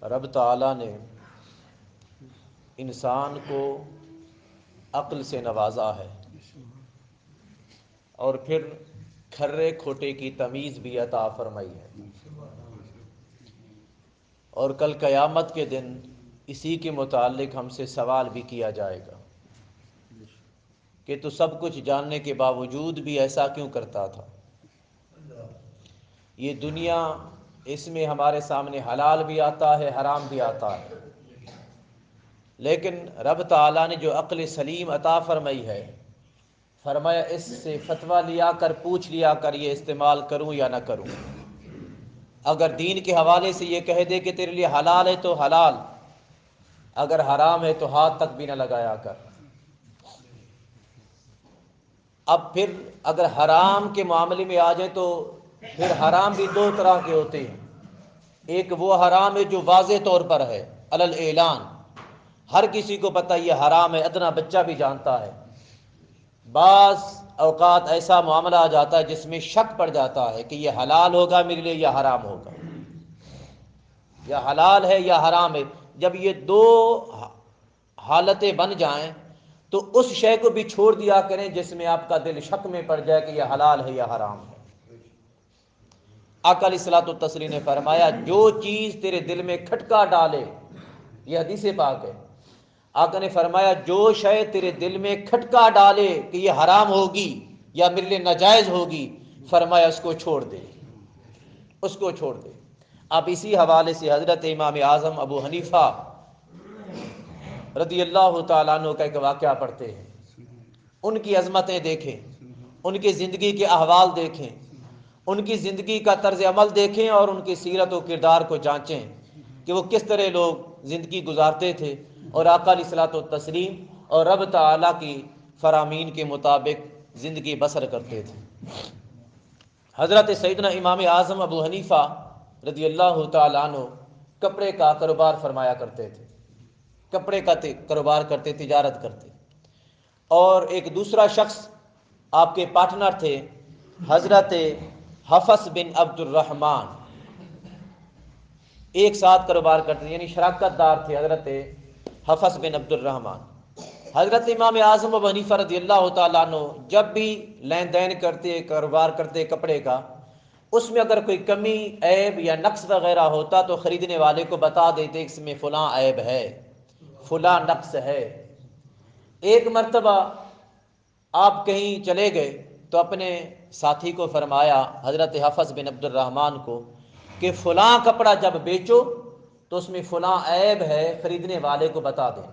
رب تعالیٰ نے انسان کو عقل سے نوازا ہے اور پھر کھرے کھوٹے کی تمیز بھی عطا فرمائی ہے، اور کل قیامت کے دن اسی کے متعلق ہم سے سوال بھی کیا جائے گا کہ تو سب کچھ جاننے کے باوجود بھی ایسا کیوں کرتا تھا۔ یہ دنیا، اس میں ہمارے سامنے حلال بھی آتا ہے، حرام بھی آتا ہے، لیکن رب تعالیٰ نے جو عقل سلیم عطا فرمائی ہے، فرمایا اس سے فتویٰ لیا کر، پوچھ لیا کر یہ استعمال کروں یا نہ کروں۔ اگر دین کے حوالے سے یہ کہہ دے کہ تیرے لیے حلال ہے تو حلال، اگر حرام ہے تو ہاتھ تک بھی نہ لگایا کر۔ اب پھر اگر حرام کے معاملے میں آ جائیں تو پھر حرام بھی دو طرح کے ہوتے ہیں۔ ایک وہ حرام ہے جو واضح طور پر ہے، علی الاعلان، ہر کسی کو پتہ یہ حرام ہے، ادنا بچہ بھی جانتا ہے۔ بعض اوقات ایسا معاملہ آ جاتا ہے جس میں شک پڑ جاتا ہے کہ یہ حلال ہوگا میرے لیے یا حرام ہوگا، یا حلال ہے یا حرام ہے۔ جب یہ دو حالتیں بن جائیں تو اس شے کو بھی چھوڑ دیا کریں جس میں آپ کا دل شک میں پڑ جائے کہ یہ حلال ہے یا حرام ہے۔ آقا علیہ الصلوۃ والتسلیم نے فرمایا جو چیز تیرے دل میں کھٹکا ڈالے، یہ حدیث پاک ہے، آقا نے فرمایا جو شے تیرے دل میں کھٹکا ڈالے کہ یہ حرام ہوگی یا میرے لیے ناجائز ہوگی، فرمایا اس کو چھوڑ دے، اس کو چھوڑ دے۔ اب اسی حوالے سے حضرت امام اعظم ابو حنیفہ رضی اللہ تعالیٰ عنہ کا ایک واقعہ پڑھتے ہیں، ان کی عظمتیں دیکھیں، ان کی زندگی کے احوال دیکھیں، ان کی زندگی کا طرز عمل دیکھیں اور ان کی سیرت و کردار کو جانچیں کہ وہ کس طرح لوگ زندگی گزارتے تھے اور آقا علیہ الصلوۃ والتسلیم اور رب تعالیٰ کی فرامین کے مطابق زندگی بسر کرتے تھے۔ حضرت سیدنا امام اعظم ابو حنیفہ رضی اللہ تعالیٰ عنہ کپڑے کا کاروبار فرمایا کرتے تھے، کپڑے کا کاروبار کرتے، تجارت کرتے، اور ایک دوسرا شخص آپ کے پارٹنر تھے حضرت حفص بن عبد الرحمن، ایک ساتھ کاروبار کرتے، یعنی شراکت دار تھے حضرت حفص بن عبد الرحمن۔ حضرت امام اعظم ابو حنیفہ رضی اللہ تعالیٰ عنہ جب بھی لین دین کرتے، کاروبار کرتے کپڑے کا، اس میں اگر کوئی کمی، عیب یا نقص وغیرہ ہوتا تو خریدنے والے کو بتا دیتے اس میں فلاں عیب ہے، فلاں نقص ہے۔ ایک مرتبہ آپ کہیں چلے گئے تو اپنے ساتھی کو فرمایا، حضرت حفص بن عبد الرحمن کو، کہ فلاں کپڑا جب بیچو تو اس میں فلاں عیب ہے، خریدنے والے کو بتا دیں۔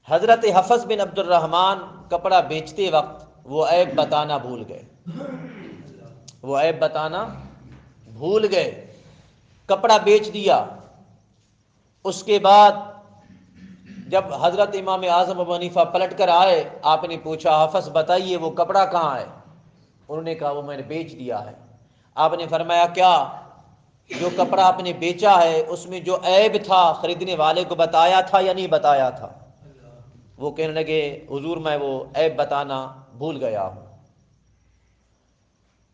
حضرت حفص بن عبد الرحمن کپڑا بیچتے وقت وہ عیب بتانا بھول گئے، وہ عیب بتانا بھول گئے، کپڑا بیچ دیا۔ اس کے بعد جب حضرت امام اعظم ابو حنیفہ پلٹ کر آئے، آپ نے پوچھا حفص بتائیے وہ کپڑا کہاں ہے؟ انہوں نے کہا وہ میں نے بیچ دیا ہے۔ آپ نے فرمایا کیا جو کپڑا آپ نے بیچا ہے اس میں جو عیب تھا خریدنے والے کو بتایا تھا یا نہیں بتایا تھا؟ وہ کہنے لگے حضور میں وہ عیب بتانا بھول گیا ہوں۔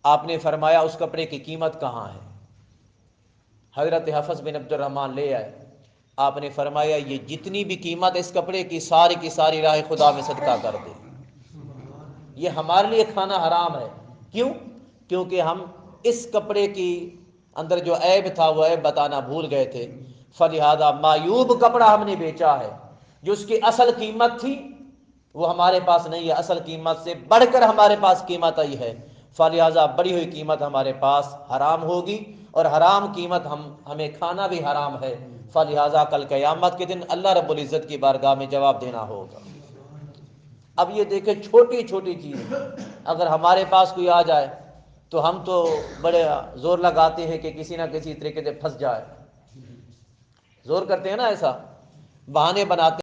آپ نے فرمایا اس کپڑے کی قیمت کہاں ہے؟ حضرت حفص بن عبد الرحمن لے آئے، آپ نے فرمایا یہ جتنی بھی قیمت اس کپڑے کی ساری راہ خدا میں صدقہ کر دے، یہ ہمارے لیے کھانا حرام ہے۔ کیوں؟ کیونکہ ہم اس کپڑے کی اندر جو عیب تھا وہ عیب بتانا بھول گئے تھے، فلہذا معیوب کپڑا ہم نے بیچا ہے، جو اس کی اصل قیمت تھی وہ ہمارے پاس نہیں ہے، اصل قیمت سے بڑھ کر ہمارے پاس قیمت آئی ہے، فلہذا بڑھی ہوئی قیمت ہمارے پاس حرام ہوگی، اور حرام قیمت ہمیں کھانا بھی حرام ہے، فلہذا کل قیامت کے دن اللہ رب العزت کی بارگاہ میں جواب دینا ہوگا۔ اب یہ دیکھیں چھوٹی چھوٹی چیز اگر ہمارے پاس کوئی آ جائے تو ہم تو بڑے زور لگاتے ہیں کہ کسی نہ کسی طریقے سے پھنس جائے، زور کرتے ہیں نا، ایسا بہانے بناتے